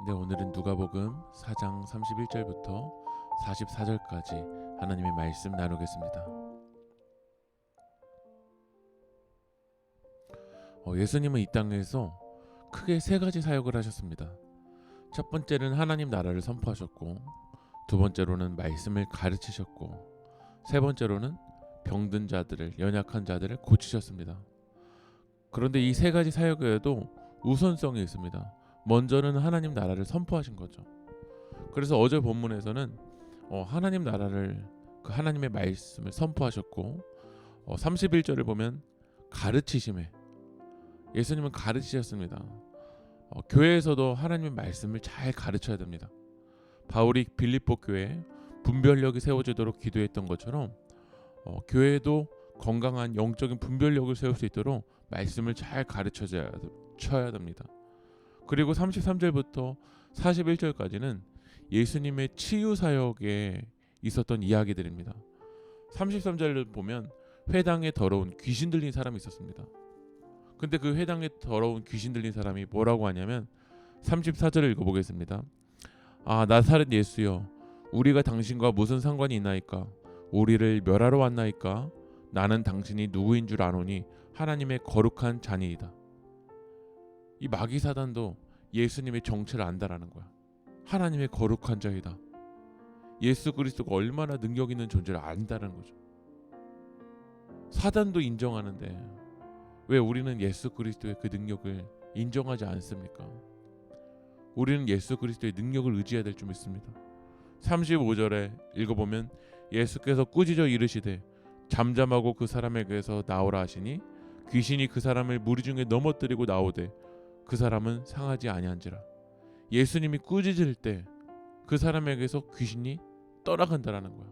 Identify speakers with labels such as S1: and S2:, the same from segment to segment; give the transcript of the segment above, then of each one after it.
S1: 네, 오늘은 누가복음 4장 31절부터 44절까지 하나님의 말씀 나누겠습니다. 예수님은 이 땅에서 크게 세 가지 사역을 하셨습니다. 첫 번째는 하나님 나라를 선포하셨고, 두 번째로는 말씀을 가르치셨고, 세 번째로는 병든 자들을, 연약한 자들을 고치셨습니다. 그런데 이 세 가지 사역에도 우선성이 있습니다. 먼저는 하나님 나라를 선포하신 거죠. 그래서 어제 본문에서는 하나님 나라를, 그 하나님의 말씀을 선포하셨고, 31절을 보면 가르치심에, 예수님은 가르치셨습니다. 교회에서도 하나님의 말씀을 잘 가르쳐야 됩니다. 바울이 빌립보 교회에 분별력이 세워지도록 기도했던 것처럼 교회도 건강한 영적인 분별력을 세울 수 있도록 말씀을 잘 가르쳐줘야 됩니다. 그리고 33절부터 41절까지는 예수님의 치유 사역에 있었던 이야기들입니다. 33절을 보면 회당에 더러운 귀신 들린 사람이 있었습니다. 근데 그 회당에 더러운 귀신 들린 사람이 뭐라고 하냐면 34절을 읽어보겠습니다. 아, 나사렛 예수여, 우리가 당신과 무슨 상관이 있나이까? 우리를 멸하러 왔나이까? 나는 당신이 누구인 줄 아노니 하나님의 거룩한 자니이다. 이 마귀 사단도 예수님의 정체를 안다라는 거야. 하나님의 거룩한 자이다. 예수 그리스도가 얼마나 능력 있는 존재를 안다는 거죠. 사단도 인정하는데 왜 우리는 예수 그리스도의 그 능력을 인정하지 않습니까? 우리는 예수 그리스도의 능력을 의지해야 될 줄 믿습니다. 35절에 읽어보면 예수께서 꾸짖어 이르시되 잠잠하고 그 사람에게서 나오라 하시니 귀신이 그 사람을 무리 중에 넘어뜨리고 나오되 그 사람은 상하지 아니한지라. 예수님이 꾸짖을 때 그 사람에게서 귀신이 떠나간다라는 거야.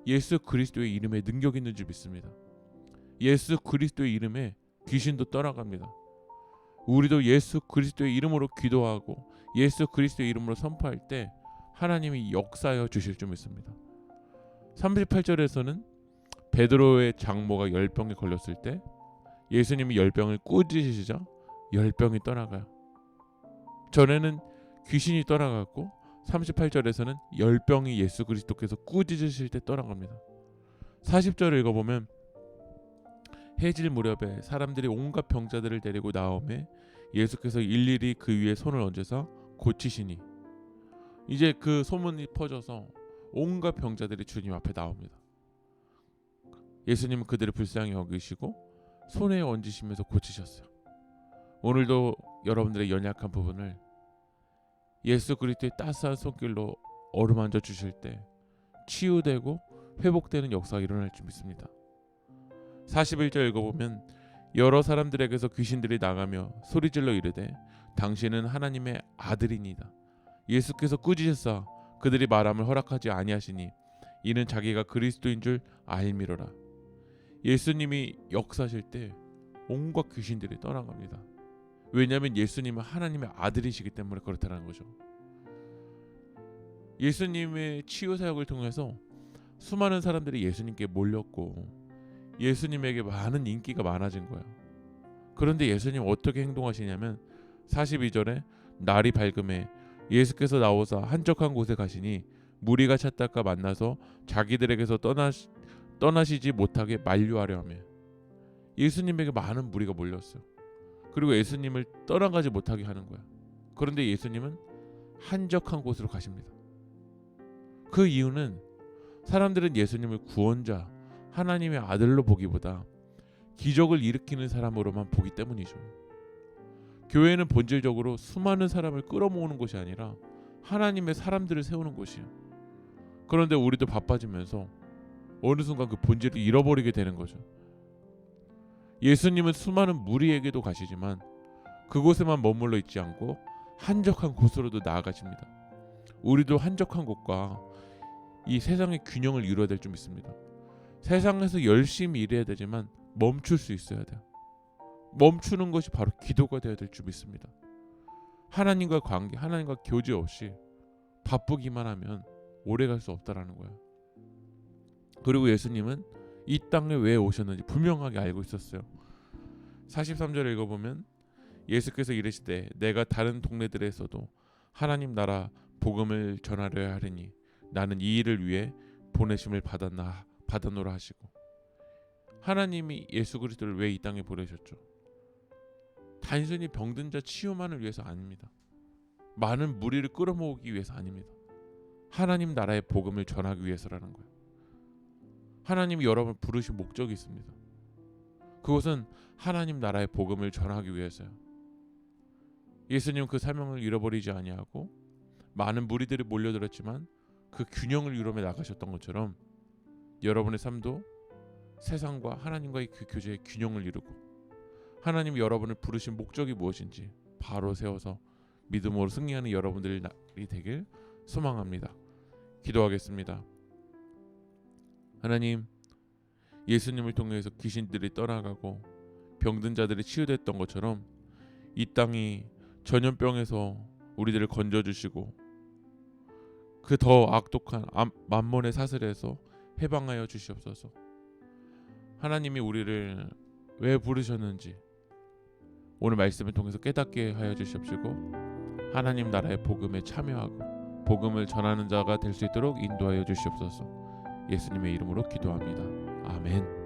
S1: 예수 그리스도의 이름에 능력 있는 줄 믿습니다. 예수 그리스도의 이름에 귀신도 떠나갑니다. 우리도 예수 그리스도의 이름으로 기도하고 예수 그리스도의 이름으로 선포할 때 하나님이 역사하여 주실 줄 믿습니다. 38절에서는 베드로의 장모가 열병에 걸렸을 때 예수님이 열병을 꾸짖으시자 열병이 떠나가요. 전에는 귀신이 떠나갔고 38절에서는 열병이 예수 그리스도께서 꾸짖으실 때 떠나갑니다. 40절을 읽어보면 해질 무렵에 사람들이 온갖 병자들을 데리고 나오매 예수께서 일일이 그 위에 손을 얹어서 고치시니, 이제 그 소문이 퍼져서 온갖 병자들이 주님 앞에 나옵니다. 예수님은 그들을 불쌍히 여기시고 손에 얹으시면서 고치셨어요. 오늘도 여러분들의 연약한 부분을 예수 그리스도의 따스한 손길로 어루만져 주실 때 치유되고 회복되는 역사가 일어날 줄 믿습니다. 41절 읽어보면 여러 사람들에게서 귀신들이 나가며 소리질러 이르되 당신은 하나님의 아들이니이다. 예수께서 꾸짖으사 그들이 말함을 허락하지 아니하시니 이는 자기가 그리스도인 줄 알미로라. 예수님이 역사하실 때 온갖 귀신들이 떠나갑니다. 왜냐하면 예수님은 하나님의 아들이시기 때문에 그렇다는 거죠. 예수님의 치유 사역을 통해서 수많은 사람들이 예수님께 몰렸고 예수님에게 많은 인기가 많아진 거예요. 그런데 예수님 어떻게 행동하시냐면 42절에 날이 밝음에 예수께서 나오사 한적한 곳에 가시니 무리가 찾다가 만나서 자기들에게서 떠나시지 못하게 만류하려 하며, 예수님에게 많은 무리가 몰렸어요. 그리고 예수님을 떠나가지 못하게 하는 거야. 그런데 예수님은 한적한 곳으로 가십니다. 그 이유는 사람들은 예수님을 구원자, 하나님의 아들로 보기보다 기적을 일으키는 사람으로만 보기 때문이죠. 교회는 본질적으로 수많은 사람을 끌어모으는 곳이 아니라 하나님의 사람들을 세우는 곳이에요. 그런데 우리도 바빠지면서 어느 순간 그 본질을 잃어버리게 되는 거죠. 예수님은 수많은 무리에게도 가시지만 그곳에만 머물러 있지 않고 한적한 곳으로도 나아가십니다. 우리도 한적한 곳과 이 세상의 균형을 이루어야 될 줄 믿습니다. 세상에서 열심히 일해야 되지만 멈출 수 있어야 돼요. 멈추는 것이 바로 기도가 되어야 될 줄 믿습니다. 하나님과 관계, 하나님과 교제 없이 바쁘기만 하면 오래 갈 수 없다라는 거예요. 그리고 예수님은 이 땅에 왜 오셨는지 분명하게 알고 있었어요. 43절을 읽어보면 예수께서 이르시되 내가 다른 동네들에서도 하나님 나라 복음을 전하려야 하리니 나는 이 일을 위해 보내심을 받았노라 하시고, 하나님이 예수 그리스도를 왜 이 땅에 보내셨죠? 단순히 병든 자 치유만을 위해서 아닙니다. 많은 무리를 끌어모으기 위해서 아닙니다. 하나님 나라의 복음을 전하기 위해서라는 거예요. 하나님이 여러분을 부르신 목적이 있습니다. 그것은 하나님 나라의 복음을 전하기 위해서요. 예수님 그 사명을 잃어버리지 아니하고 많은 무리들이 몰려들었지만 그 균형을 이루며 나가셨던 것처럼 여러분의 삶도 세상과 하나님과의 그 교제의 균형을 이루고 하나님이 여러분을 부르신 목적이 무엇인지 바로 세워서 믿음으로 승리하는 여러분들이 되길 소망합니다. 기도하겠습니다. 하나님, 예수님을 통해서 귀신들이 떠나가고 병든 자들이 치유됐던 것처럼 이 땅이 전염병에서 우리들을 건져주시고 그 더 악독한 만몬의 사슬에서 해방하여 주시옵소서. 하나님이 우리를 왜 부르셨는지 오늘 말씀을 통해서 깨닫게 하여 주시옵시고 하나님 나라의 복음에 참여하고 복음을 전하는 자가 될 수 있도록 인도하여 주시옵소서. 예수님의 이름으로 기도합니다. 아멘.